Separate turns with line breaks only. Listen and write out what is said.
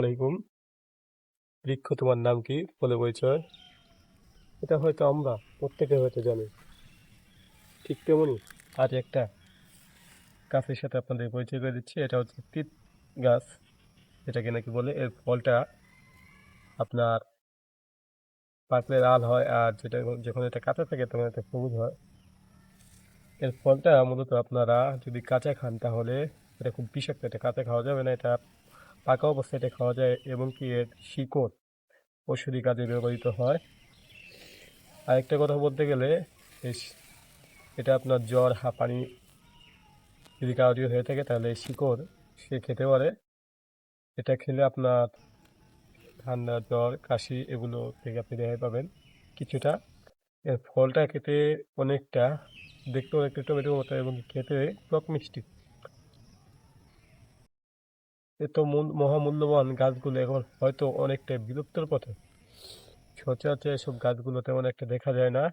আলাইকুম। বৃক্ষ তোমার নাম কি বলে পরিচয়? এটা হয়তো আমরা প্রত্যেকে হয়তো জানি। ঠিক তেমনি আজ একটা গাছের সাথে আপনাদের পরিচয় করে দিচ্ছি। এটা হচ্ছে তিত গাছ, যেটাকে নাকি বলে এর ফলটা আপনার পাকলে লাল হয়, আর যেটা যখন এটা কাঁচা থাকে তখন এটা সবুজ হয়। এর ফলটা মূলত আপনারা যদি কাঁচা খান তাহলে এটা খুব বিষাক্ত, এটা কাঁচা খাওয়া যাবে না, এটা পাকা অবস্থায় এটা খাওয়া যায়, এবং কি এর শিকড় ঔষধি কাজে ব্যবহৃত হয়। আরেকটা কথা বলতে গেলে এটা আপনার জ্বর হাঁপানি যদি কারোর হয়ে থাকে তাহলে শিকড় সে খেতে পারে। এটা খেলে আপনার ঠান্ডা জ্বর কাশি এগুলো থেকে আপনি রেহাই পাবেন কিছুটা। এর ফলটা খেতে অনেকটা, দেখতে অনেকটা টমেটোর মতো, এবং খেতে টক মিষ্টি। এত মহামূল্যবান গাছগুলো এখন হয়তো অনেকটা বিলুপ্তর পথে। সচরাচর এসব গাছগুলো তেমন একটা দেখা যায় না।